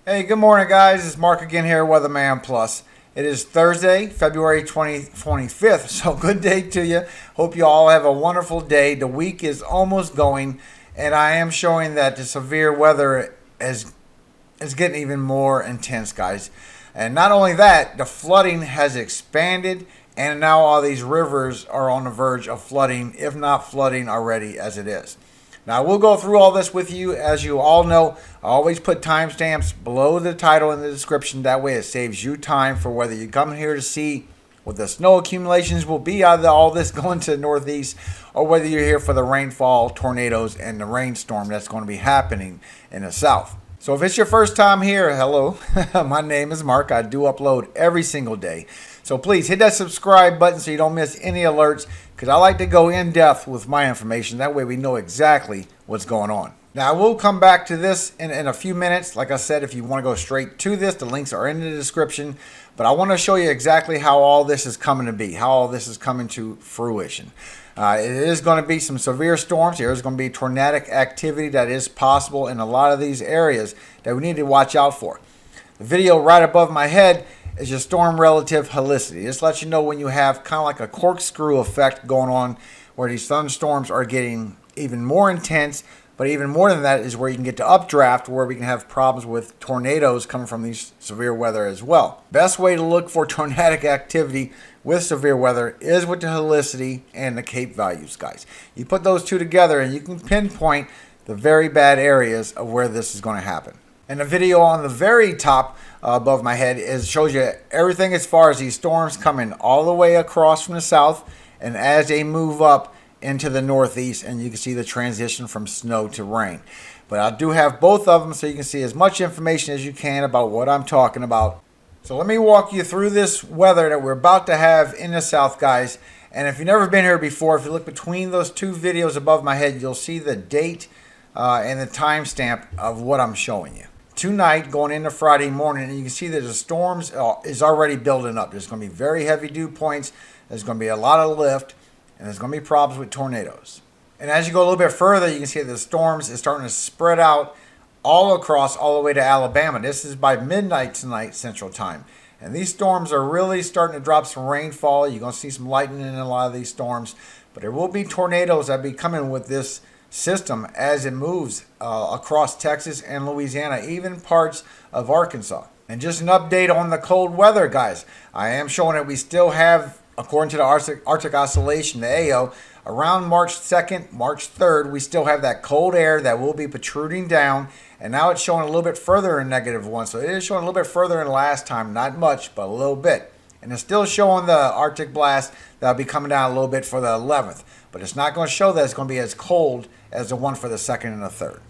Hey, good morning, guys. It's Mark again here, Weatherman Plus. It is Thursday, February 25th, so good day to you. Hope you all have a wonderful day. The week is almost going, and I am showing that the severe weather is getting even more intense, guys. And not only that, the flooding has expanded, and now all these rivers are on the verge of flooding, if not flooding already as it is. Now, we'll go through all this with you. As you all know, I always put timestamps below the title in the description. That way it saves you time for whether you come here to see what the snow accumulations will be out of all this going to the northeast, or whether you're here for the rainfall, tornadoes, and the rainstorm that's going to be happening in the south. So if it's your first time here, hello, my name is Mark. I do upload every single day. So please hit that subscribe button so you don't miss any alerts, because I like to go in depth with my information. That way we know exactly what's going on. Now, we'll come back to this in a few minutes. Like I said, if you want to go straight to this, the links are in the description. But I want to show you exactly how all this is coming to be, how all this is coming to fruition. It is going to be some severe storms. There's going to be tornadic activity that is possible in a lot of these areas that we need to watch out for. The video right above my head is your storm relative helicity. This lets you know when you have kind of like a corkscrew effect going on, where these thunderstorms are getting even more intense. But even more than that is where you can get to updraft, where we can have problems with tornadoes coming from these severe weather as well. Best way to look for tornadic activity with severe weather is with the helicity and the CAPE values, guys. You put those two together and you can pinpoint the very bad areas of where this is going to happen. And the video on the very top above my head shows you everything as far as these storms coming all the way across from the south, and as they move up into the northeast, and you can see the transition from snow to rain. But I do have both of them so you can see as much information as you can about what I'm talking about. So let me walk you through this weather that we're about to have in the south, guys. And if you've never been here before, if you look between those two videos above my head, you'll see the date and the timestamp of what I'm showing you. Tonight, going into Friday morning, and you can see that the storms is already building up. There's going to be very heavy dew points. There's going to be a lot of lift, and there's going to be problems with tornadoes. And as you go a little bit further, you can see that the storms is starting to spread out all across, all the way to Alabama. This is by midnight tonight, Central Time. And these storms are really starting to drop some rainfall. You're going to see some lightning in a lot of these storms. But there will be tornadoes that be coming with this system as it moves across Texas and Louisiana, even parts of Arkansas. And just an update on the cold weather, guys. I am showing that we still have, according to the Arctic Oscillation, the AO, around March 2nd, March 3rd, we still have that cold air that will be protruding down. And now it's showing a little bit further in -1. So it is showing a little bit further than last time. Not much, but a little bit. And it's still showing the Arctic blast that'll be coming down a little bit for the 11th. But it's not going to show that it's going to be as cold as the one for the 2nd and the 3rd.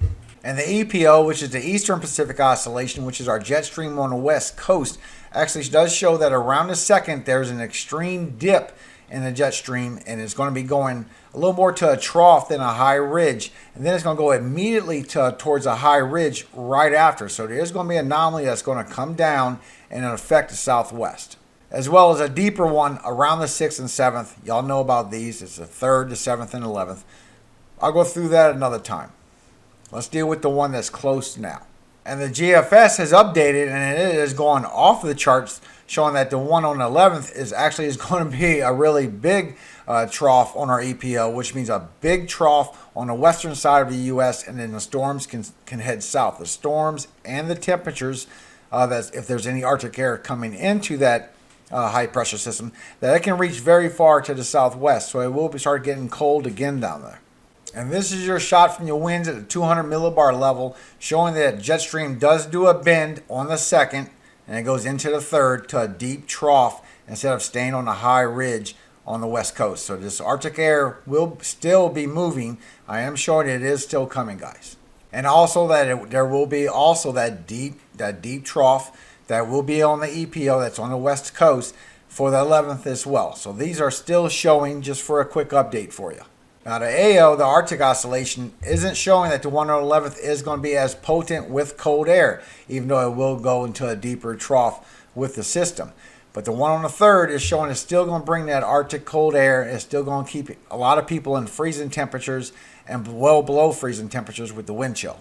And the EPO, which is the Eastern Pacific Oscillation, which is our jet stream on the west coast, actually does show that around the 2nd there's an extreme dip in the jet stream, and it's going to be going a little more to a trough than a high ridge, and then it's going to go immediately towards a high ridge right after. So there is going to be an anomaly that's going to come down and affect the southwest, as well as a deeper one around the 6th and 7th. Y'all know about these. It's the 3rd, the 7th, and 11th. I'll go through that another time. Let's deal with the one that's close now. And the GFS has updated, and it is going off the charts, showing that the one on the 11th is going to be a really big trough on our EPO, which means a big trough on the western side of the U.S., and then the storms can head south. The storms and the temperatures, if there's any Arctic air coming into that high pressure system, that it can reach very far to the southwest. So it will start getting cold again down there. And this is your shot from your winds at the 200 millibar level, showing that jet stream does do a bend on the 2nd, and it goes into the 3rd to a deep trough instead of staying on a high ridge on the west coast. So this Arctic air will still be moving. I am showing it is still coming, guys. And also that there will be also that deep trough that will be on the EPO that's on the west coast for the 11th as well. So these are still showing, just for a quick update for you. Now the AO, the Arctic Oscillation, isn't showing that the one on the 11th is going to be as potent with cold air, even though it will go into a deeper trough with the system. But the one on the 3rd is showing it's still going to bring that Arctic cold air. It's still going to keep a lot of people in freezing temperatures and well below freezing temperatures with the wind chill.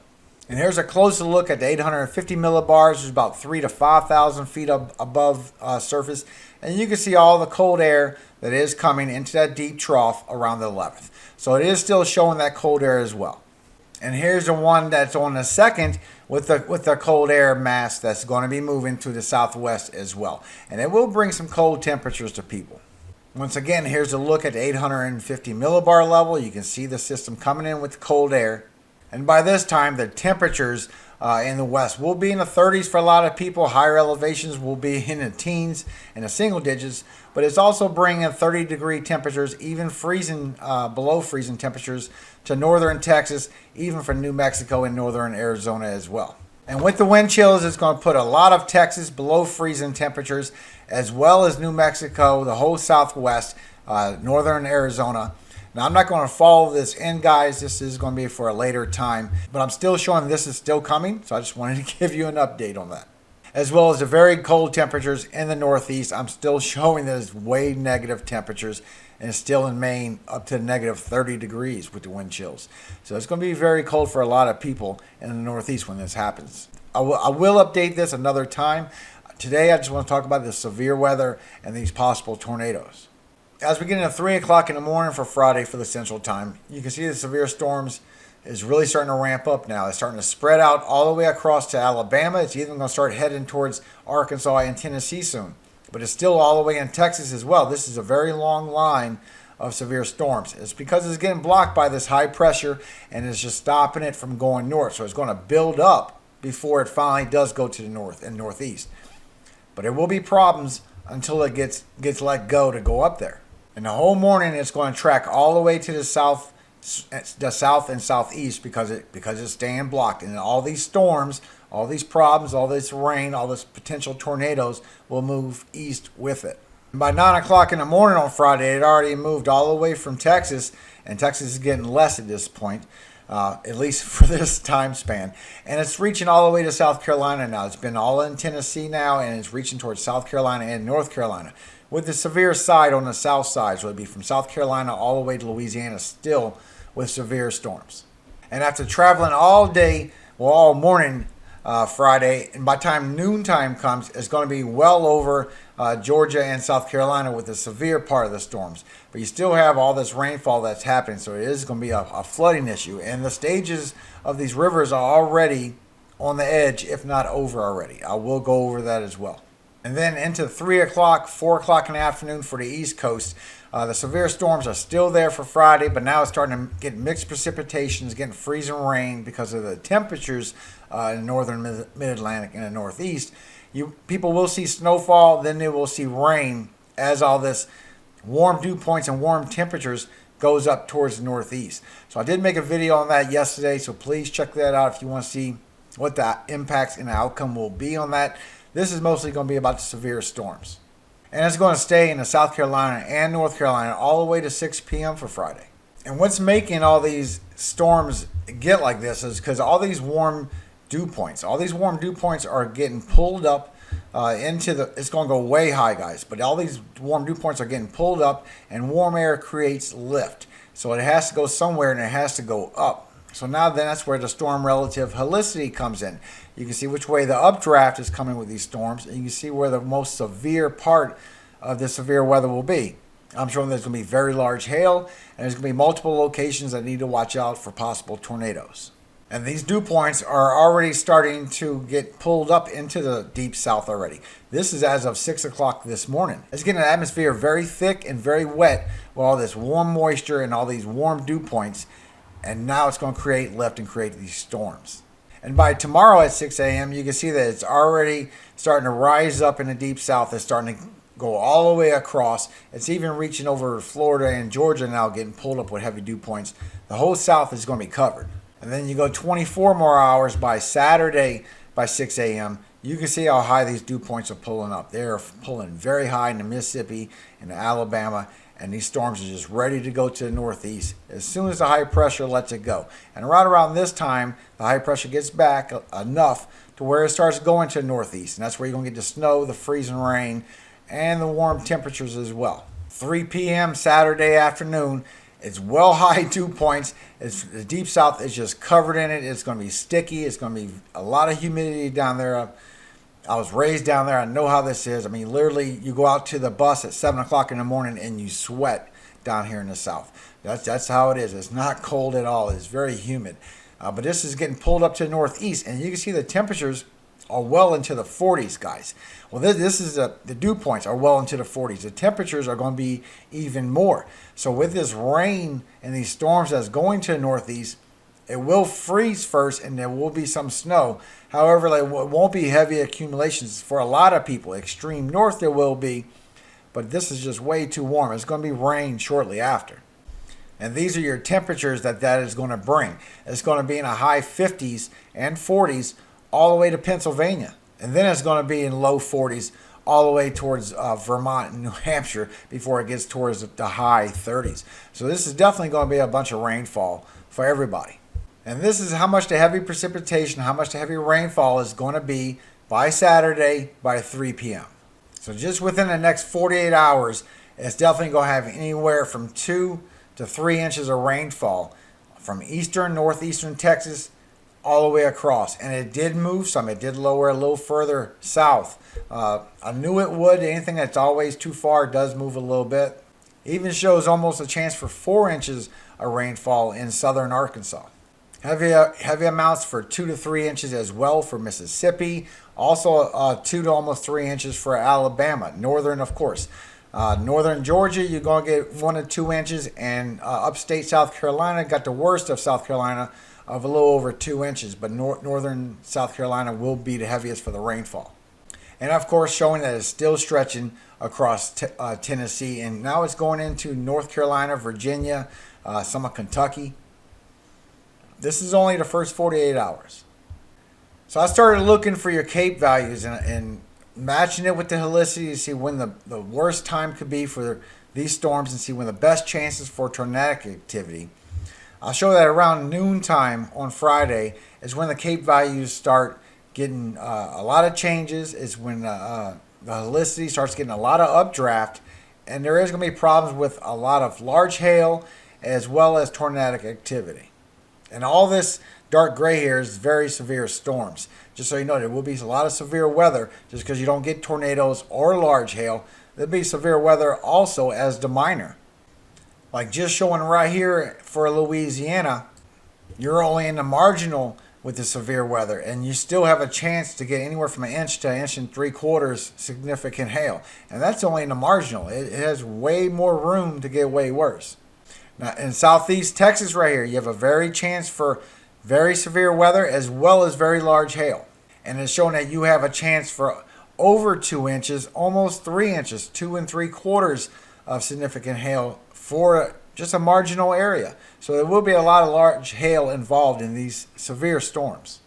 And here's a closer look at the 850 millibars, which is about 3,000 to 5,000 feet above surface. And you can see all the cold air that is coming into that deep trough around the 11th. So it is still showing that cold air as well. And here's the one that's on the second with the cold air mass that's going to be moving to the southwest as well. And it will bring some cold temperatures to people. Once again, here's a look at the 850 millibar level. You can see the system coming in with cold air. And by this time, the temperatures in the west will be in the 30s for a lot of people. Higher elevations will be in the teens and the single digits. But it's also bringing 30-degree temperatures, even freezing, below freezing temperatures to northern Texas, even for New Mexico and northern Arizona as well. And with the wind chills, it's going to put a lot of Texas below freezing temperatures, as well as New Mexico, the whole southwest, northern Arizona. Now, I'm not going to follow this in, guys. This is going to be for a later time. But I'm still showing this is still coming. So I just wanted to give you an update on that. As well as the very cold temperatures in the northeast. I'm still showing that it's way negative temperatures. And it's still in Maine up to negative 30 degrees with the wind chills. So it's going to be very cold for a lot of people in the northeast when this happens. I will update this another time. Today, I just want to talk about the severe weather and these possible tornadoes. As we get into 3 o'clock in the morning for Friday for the Central Time, you can see the severe storms is really starting to ramp up now. It's starting to spread out all the way across to Alabama. It's even going to start heading towards Arkansas and Tennessee soon. But it's still all the way in Texas as well. This is a very long line of severe storms. It's because it's getting blocked by this high pressure and it's just stopping it from going north. So it's going to build up before it finally does go to the north and northeast. But there will be problems until it gets let go to go up there. And the whole morning it's going to track all the way to the south and southeast because it's staying blocked. And all these storms, all these problems, all this rain, all this potential tornadoes will move east with it. And by 9 o'clock in the morning on Friday, it already moved all the way from Texas, and Texas is getting less at this point, at least for this time span. And it's reaching all the way to South Carolina now. It's been all in Tennessee now, and it's reaching towards South Carolina and North Carolina. With the severe side on the south side, so it'd be from South Carolina all the way to Louisiana, still with severe storms. And after traveling all day, well, all morning Friday, and by the time noontime comes, it's going to be well over Georgia and South Carolina with the severe part of the storms. But you still have all this rainfall that's happening, so it is going to be a flooding issue. And the stages of these rivers are already on the edge, if not over already. I will go over that as well. And then into 3 o'clock, 4 o'clock in the afternoon for the East Coast. The severe storms are still there for Friday, but now it's starting to get mixed precipitations, getting freezing rain because of the temperatures in northern mid-Atlantic and the Northeast. People will see snowfall, then they will see rain as all this warm dew points and warm temperatures goes up towards the Northeast. So I did make a video on that yesterday, so please check that out if you want to see what the impacts and the outcome will be on that. This is mostly going to be about the severe storms. And it's going to stay in the South Carolina and North Carolina all the way to 6 p.m. for Friday. And what's making all these storms get like this is because all these warm dew points are getting pulled up it's going to go way high, guys. But all these warm dew points are getting pulled up, and warm air creates lift. So it has to go somewhere, and it has to go up. So now then that's where the storm relative helicity comes in. You can see which way the updraft is coming with these storms, and you can see where the most severe part of the severe weather will be. I'm showing there's going to be very large hail, and there's going to be multiple locations that need to watch out for possible tornadoes. And these dew points are already starting to get pulled up into the deep south already. This is as of 6 o'clock this morning. It's getting the atmosphere very thick and very wet with all this warm moisture and all these warm dew points. And now it's going to create lift and create these storms. And by tomorrow at 6 a.m., you can see that it's already starting to rise up in the deep south. It's starting to go all the way across. It's even reaching over Florida and Georgia now, getting pulled up with heavy dew points. The whole south is going to be covered. And then you go 24 more hours by Saturday by 6 a.m., you can see how high these dew points are pulling up. They're pulling very high in the Mississippi and the Alabama, and these storms are just ready to go to the northeast as soon as the high pressure lets it go. And right around this time, the high pressure gets back enough to where it starts going to the northeast. And that's where you're going to get the snow, the freezing rain, and the warm temperatures as well. 3 p.m. Saturday afternoon, It's well high dew points. The deep south is just covered in it. It's going to be sticky. It's going to be a lot of humidity down there. I was raised down there. I know how this is. I mean, literally, you go out to the bus at 7 o'clock in the morning and you sweat down here in the south. That's how it is. It's not cold at all. It's very humid. But this is getting pulled up to the northeast, and you can see the temperatures are well into the 40s, guys. Well, this is the dew points are well into the 40s. The temperatures are going to be even more. So with this rain and these storms that's going to the northeast, it will freeze first, and there will be some snow. However, it won't be heavy accumulations for a lot of people. Extreme north there will be, but this is just way too warm. It's going to be rain shortly after. And these are your temperatures that is going to bring. It's going to be in the high 50s and 40s all the way to Pennsylvania. And then it's going to be in low 40s all the way towards Vermont and New Hampshire before it gets towards the high 30s. So this is definitely going to be a bunch of rainfall for everybody. And this is how much the heavy precipitation, how much the heavy rainfall is going to be by Saturday by 3 p.m. So just within the next 48 hours, it's definitely going to have anywhere from 2 to 3 inches of rainfall from eastern, northeastern Texas all the way across. And it did move some. It did lower a little further south. I knew it would. Anything that's always too far does move a little bit. It even shows almost a chance for 4 inches of rainfall in southern Arkansas. Heavy amounts for 2 to 3 inches as well for Mississippi. Also 2 to almost 3 inches for Alabama. Northern, of course. Northern Georgia, you're going to get 1 to 2 inches. And upstate South Carolina got the worst of South Carolina of a little over 2 inches. But northern South Carolina will be the heaviest for the rainfall. And, of course, showing that it's still stretching across Tennessee. And now it's going into North Carolina, Virginia, some of Kentucky. This is only the first 48 hours. So I started looking for your CAPE values and matching it with the helicity to see when the worst time could be for these storms and see when the best chances for tornadic activity. I'll show that around noontime on Friday is when the CAPE values start getting a lot of changes. Is when the helicity starts getting a lot of updraft, and there is going to be problems with a lot of large hail as well as tornadic activity. And all this dark gray here is very severe storms. Just so you know, there will be a lot of severe weather just because you don't get tornadoes or large hail. There'll be severe weather also as the minor. Like just showing right here for Louisiana, you're only in the marginal with the severe weather, and you still have a chance to get anywhere from 1 inch to 1.75 inches significant hail. And that's only in the marginal. It has way more room to get way worse. Now, in southeast Texas right here, you have a very chance for very severe weather as well as very large hail. And it's showing that you have a chance for over 2 inches, almost 3 inches, 2 3/4 of significant hail for just a marginal area. So there will be a lot of large hail involved in these severe storms.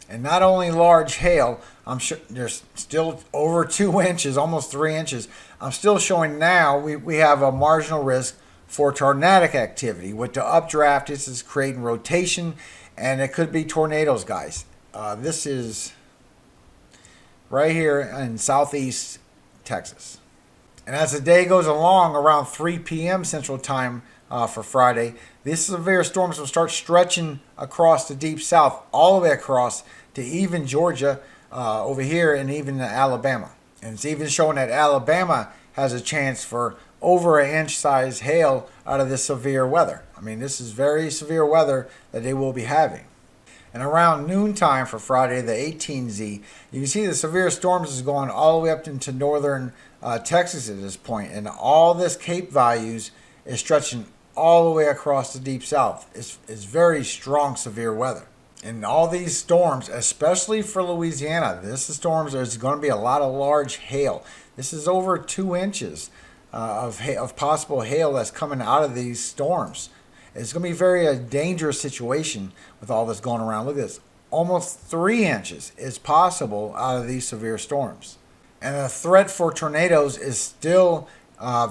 And not only large hail, I'm sure there's still over 2 inches, almost 3 inches. I'm still showing now we have a marginal risk for tornadic activity. With the updraft, this is creating rotation, and it could be tornadoes, guys. This is right here in southeast Texas. And as the day goes along, around 3 p.m. Central Time for Friday, these severe storms will start stretching across the deep south, all the way across to even Georgia over here and even Alabama. And it's even showing that Alabama has a chance for over 1 inch size hail out of this severe weather. I mean, this is very severe weather that they will be having. And around noontime for Friday, the 18Z, you can see the severe storms is going all the way up into northern Texas at this point. And all this CAPE values is stretching all the way across the deep south. It's very strong severe weather. And all these storms, especially for Louisiana, there's going to be a lot of large hail. This is over 2 inches of possible hail that's coming out of these storms. It's going to be a very dangerous situation with all this going around. Look at this. Almost 3 inches is possible out of these severe storms. And the threat for tornadoes is still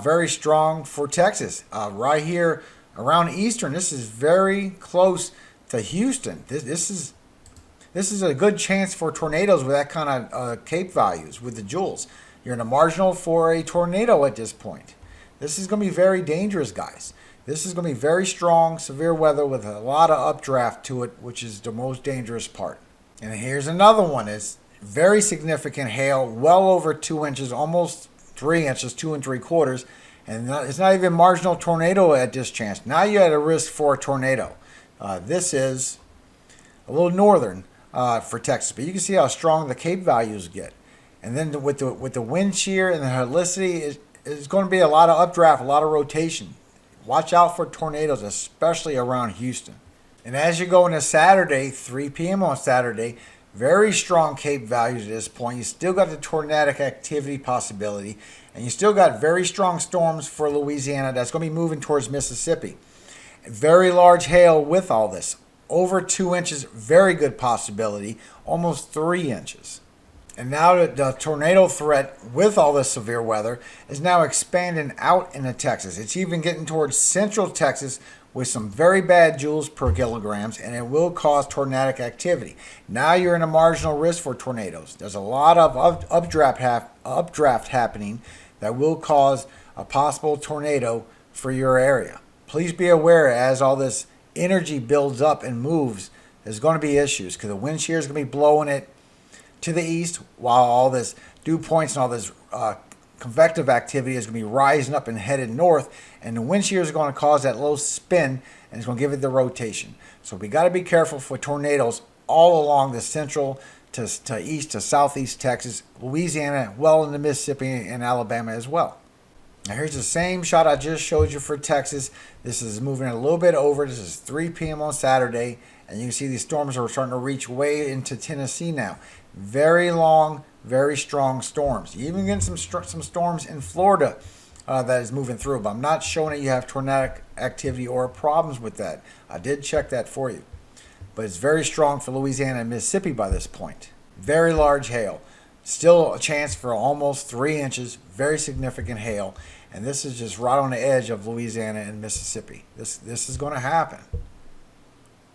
very strong for Texas. Right here around Eastern, this is very close to Houston. This is a good chance for tornadoes with that kind of CAPE values with the joules. You're in a marginal for a tornado at this point. This is going to be very dangerous, guys. This is going to be very strong, severe weather with a lot of updraft to it, which is the most dangerous part. And here's another one. It's very significant hail, well over 2 inches, almost 3 inches, 2 3/4. And it's not even marginal tornado at this chance. Now you're at a risk for a tornado. This is a little northern for Texas, but you can see how strong the Cape values get. And then with the wind shear and the helicity, it's going to be a lot of updraft, a lot of rotation. Watch out for tornadoes, especially around Houston. And as you go into Saturday, 3 p.m. on Saturday, very strong Cape values at this point. You still got the tornadic activity possibility, and you still got very strong storms for Louisiana that's going to be moving towards Mississippi. Very large hail with all this. Over 2 inches, very good possibility, almost 3 inches. And now the tornado threat with all this severe weather is now expanding out into Texas. It's even getting towards central Texas with some very bad joules per kilograms, and it will cause tornadic activity. Now you're in a marginal risk for tornadoes. There's a lot of updraft happening that will cause a possible tornado for your area. Please be aware as all this energy builds up and moves, there's going to be issues because the wind shear is going to be blowing it to the east while all this dew points and all this convective activity is going to be rising up and headed north, and the wind shear is going to cause that low spin and it's going to give it the rotation. So we got to be careful for tornadoes all along the central to east to southeast Texas, Louisiana, well into Mississippi and Alabama as well. Now here's the same shot I just showed you for Texas. This is moving a little bit over. This is 3 p.m. on Saturday, and you can see these storms are starting to reach way into Tennessee now. Very long, very strong storms. You even get some storms in Florida that is moving through, but I'm not showing that you have tornadic activity or problems with that. I did check that for you. But it's very strong for Louisiana and Mississippi by this point. Very large hail. Still a chance for almost 3 inches, very significant hail. And this is just right on the edge of Louisiana and Mississippi. This is going to happen.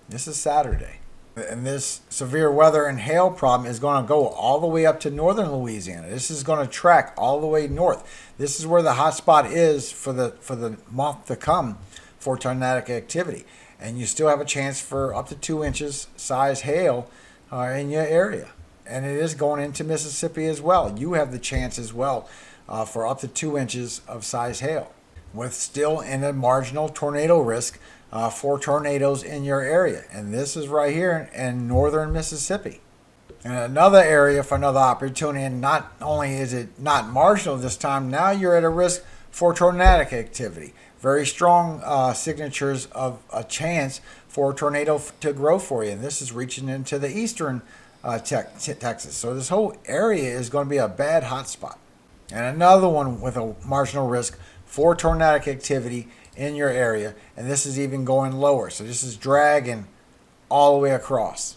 This is Saturday. And this severe weather and hail problem is going to go all the way up to northern Louisiana. This is going to track all the way north. This is where the hot spot is for the month to come for tornadic activity. And you still have a chance for up to 2 inches size hail in your area. And it is going into Mississippi as well. You have the chance as well for up to 2 inches of size hail, with still in a marginal tornado risk for tornadoes in your area. And this is right here in northern Mississippi. And another area for another opportunity, and not only is it not marginal this time, now you're at a risk for tornadic activity. Very strong signatures of a chance for a tornado to grow for you. And this is reaching into the eastern Texas. So this whole area is going to be a bad hot spot. And another one with a marginal risk for tornadic activity in your area. And this is even going lower. So this is dragging all the way across.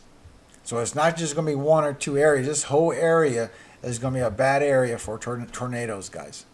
So it's not just going to be one or two areas. This whole area is going to be a bad area for tornadoes, guys.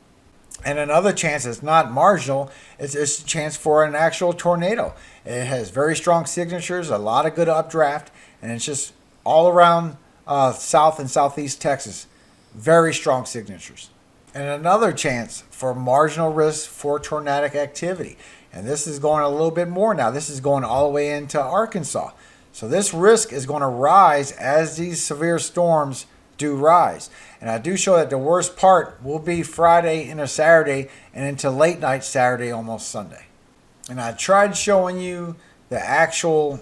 And another chance that's not marginal is a chance for an actual tornado. It has very strong signatures, a lot of good updraft, and it's just all around south and southeast Texas. Very strong signatures. And another chance for marginal risk for tornadic activity. And this is going a little bit more now. This is going all the way into Arkansas. So this risk is going to rise as these severe storms do rise. And I do show that the worst part will be Friday into Saturday and into late night Saturday, almost Sunday. And I tried showing you the actual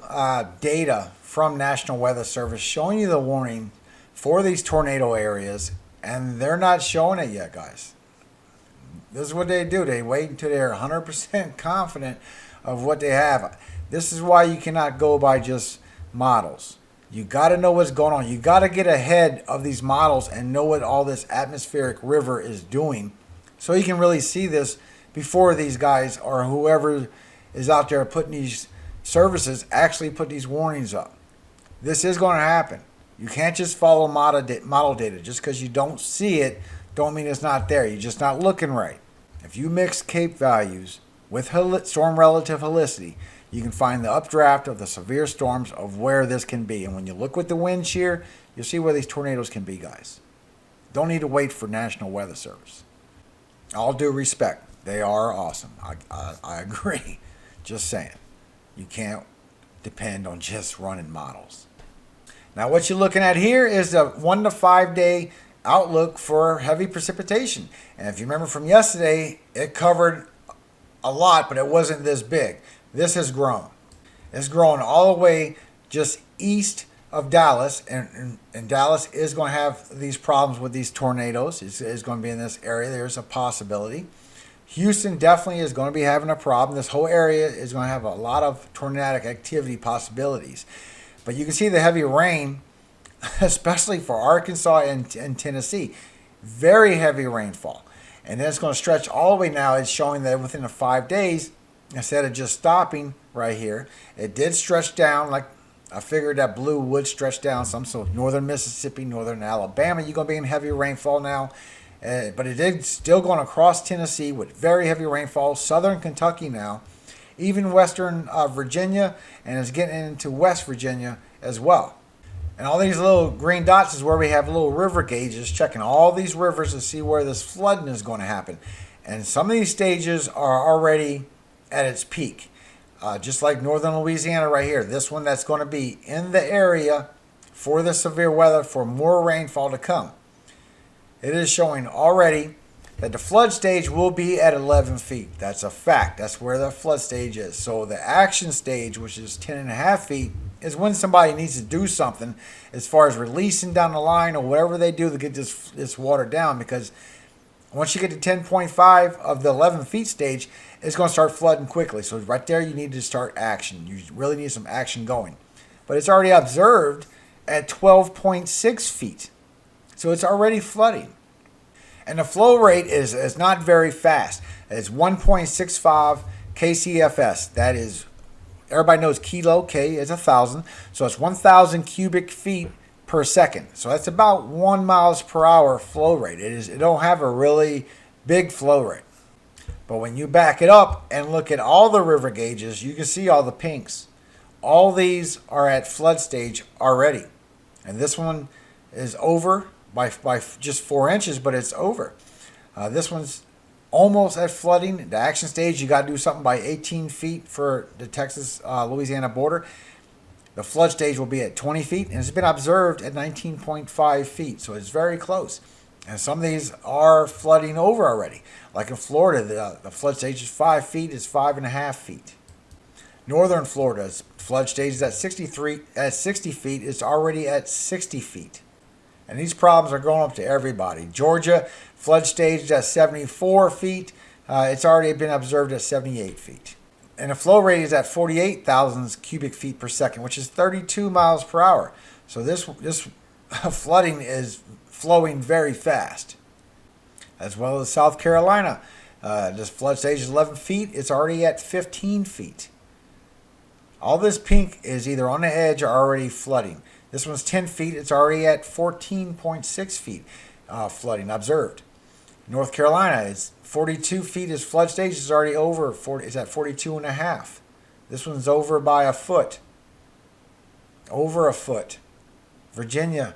data from National Weather Service, showing you the warning for these tornado areas, and they're not showing it yet, guys. This is what they do. They wait until they're 100% confident of what they have. This is why you cannot go by just models. You got to know what's going on. You got to get ahead of these models and know what all this atmospheric river is doing, so you can really see this before these guys or whoever is out there putting these services actually put these warnings up. This is going to happen. You can't just follow model data. Just because you don't see it, don't mean it's not there. You're just not looking right. If you mix Cape values with storm relative helicity, you can find the updraft of the severe storms of where this can be. And when you look with the wind shear, you'll see where these tornadoes can be, guys. Don't need to wait for National Weather Service. All due respect, they are awesome. I agree. Just saying. You can't depend on just running models. Now what you're looking at here is the 1 to 5 day outlook for heavy precipitation. And if you remember from yesterday, it covered a lot, but it wasn't this big. This has grown. It's grown all the way just east of Dallas, and Dallas is going to have these problems with these tornadoes. It's going to be in this area. There's a possibility. Houston definitely is going to be having a problem. This whole area is going to have a lot of tornadic activity possibilities. But you can see the heavy rain, especially for Arkansas and Tennessee. Very heavy rainfall. And then it's going to stretch all the way now. It's showing that within the 5 days, instead of just stopping right here, it did stretch down. Like I figured that blue would stretch down some. So northern Mississippi, northern Alabama, you're going to be in heavy rainfall now. But it did still going across Tennessee with very heavy rainfall. Southern Kentucky now, even western Virginia, and it's getting into West Virginia as well. And all these little green dots is where we have little river gauges checking all these rivers to see where this flooding is going to happen. And some of these stages are already at its peak. Just like northern Louisiana right here. This one that's going to be in the area for the severe weather for more rainfall to come. It is showing already that the flood stage will be at 11 feet. That's a fact. That's where the flood stage is. So the action stage, which is 10.5 feet, is when somebody needs to do something as far as releasing down the line or whatever they do to get this water down. Because once you get to 10.5 of the 11 feet stage, it's going to start flooding quickly. So right there, you need to start action. You really need some action going. But it's already observed at 12.6 feet. So it's already flooding. And the flow rate is not very fast. It's 1.65 kcfs. That is, everybody knows kilo, K is 1,000. So it's 1,000 cubic feet per second. So that's about 1 miles per hour flow rate. It don't have a really big flow rate. But when you back it up and look at all the river gauges, you can see all the pinks. All these are at flood stage already. And this one is over by just 4 inches, but it's over. This one's almost at flooding. The action stage, you got to do something by 18 feet for the Texas-Louisiana border. The flood stage will be at 20 feet, and it's been observed at 19.5 feet, so it's very close. And some of these are flooding over already. Like in Florida, the flood stage is 5 feet, it's 5.5 feet. Northern Florida's flood stage is at 60 feet, it's already at 60 feet. And these problems are going up to everybody. Georgia, flood stage is at 74 feet. It's already been observed at 78 feet. And the flow rate is at 48,000 cubic feet per second, which is 32 miles per hour. So this flooding is flowing very fast. As well as South Carolina. This flood stage is 11 feet. It's already at 15 feet. All this pink is either on the edge or already flooding. This one's 10 feet. It's already at 14.6 feet flooding observed. North Carolina is 42 feet. Its flood stage is already over. It's at 42.5. This one's over by a foot. Over a foot. Virginia,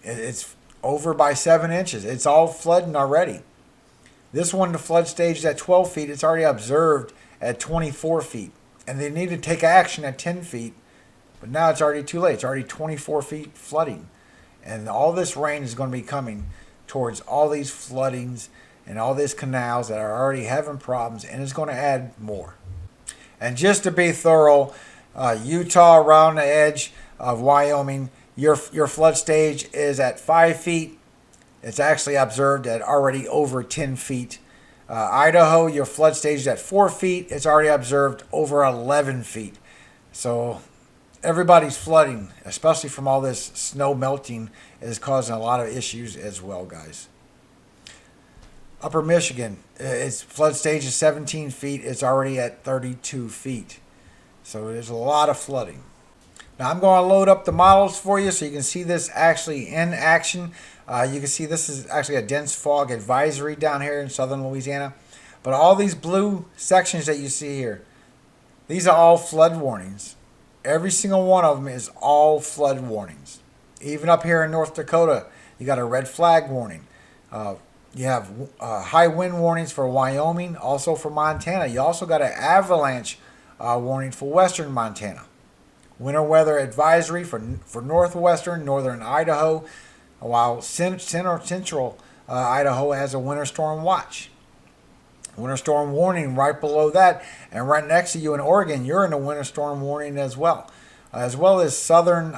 it's over by 7 inches. It's all flooding already. This one, the flood stage is at 12 feet. It's already observed at 24 feet. And they need to take action at 10 feet. But now it's already too late. It's already 24 feet flooding. And all this rain is going to be coming towards all these floodings and all these canals that are already having problems. And it's going to add more. And just to be thorough, Utah around the edge of Wyoming, your flood stage is at 5 feet. It's actually observed at already over 10 feet. Idaho, your flood stage is at 4 feet. It's already observed over 11 feet. So everybody's flooding, especially from all this snow melting, is causing a lot of issues as well, guys. Upper Michigan, its flood stage is 17 feet. It's already at 32 feet. So there's a lot of flooding. Now I'm going to load up the models for you so you can see this actually in action. You can see this is actually a dense fog advisory down here in southern Louisiana. But all these blue sections that you see here, these are all flood warnings. Every single one of them is all flood warnings. Even up here in North Dakota, you got a red flag warning. You have high wind warnings for Wyoming, also for Montana. You also got an avalanche warning for western Montana. Winter weather advisory for northwestern, northern Idaho, while central Idaho has a winter storm watch. Winter storm warning right below that, and right next to you in Oregon, you're in a winter storm warning as well as southern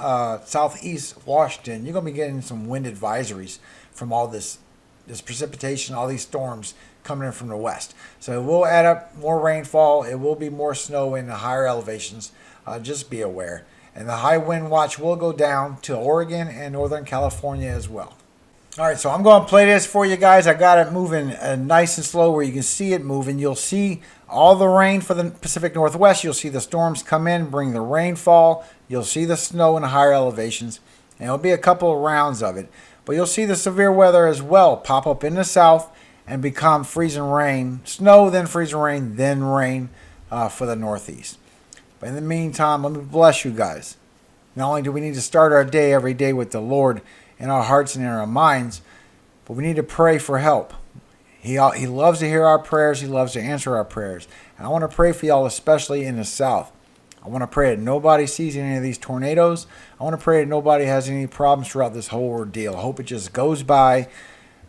southeast Washington. You're going to be getting some wind advisories from all this precipitation, all these storms coming in from the west. So it will add up more rainfall. It will be more snow in the higher elevations. Just be aware. And the high wind watch will go down to Oregon and Northern California as well. All right, so I'm going to play this for you guys. I got it moving nice and slow where you can see it moving. You'll see all the rain for the Pacific Northwest. You'll see the storms come in, bring the rainfall. You'll see the snow in the higher elevations. And it'll be a couple of rounds of it. But you'll see the severe weather as well pop up in the south and become freezing rain, snow, then freezing rain, then rain for the northeast. But in the meantime, let me bless you guys. Not only do we need to start our day every day with the Lord in our hearts and in our minds, but we need to pray for help. He loves to hear our prayers. He loves to answer our prayers. And I want to pray for y'all, especially in the south. I want to pray that nobody sees any of these tornadoes. I want to pray that nobody has any problems throughout this whole ordeal. I hope it just goes by,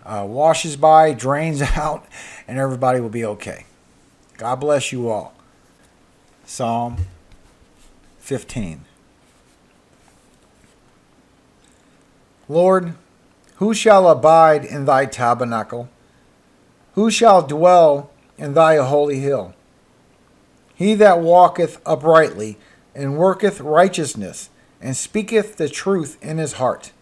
washes by, drains out, and everybody will be okay. God bless you all. Psalm 15. Lord, who shall abide in thy tabernacle? Who shall dwell in thy holy hill? He that walketh uprightly, and worketh righteousness, and speaketh the truth in his heart.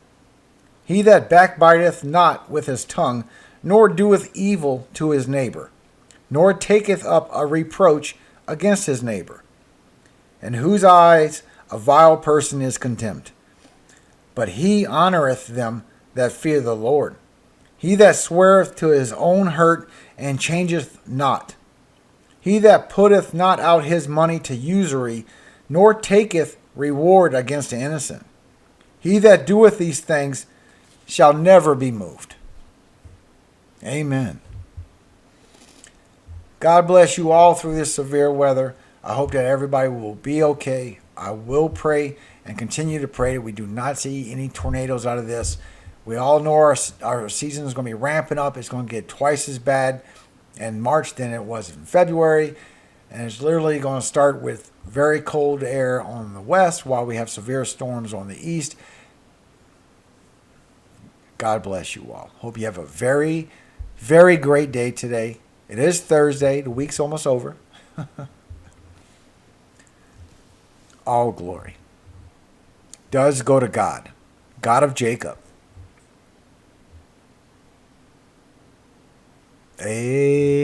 He that backbiteth not with his tongue, nor doeth evil to his neighbor, nor taketh up a reproach against his neighbor, in whose eyes a vile person is contemned. But he honoureth them that fear the Lord. He that sweareth to his own hurt, and changeth not. He that putteth not out his money to usury, nor taketh reward against the innocent. He that doeth these things shall never be moved. Amen. God bless you all through this severe weather. I hope that everybody will be okay. I will pray and continue to pray that we do not see any tornadoes out of this. We all know our season is going to be ramping up. It's going to get twice as bad in March than it was in February. And it's literally going to start with very cold air on the west while we have severe storms on the east. God bless you all. Hope you have a very, very great day today. It is Thursday. The week's almost over. All glory does go to God, God of Jacob. Amen.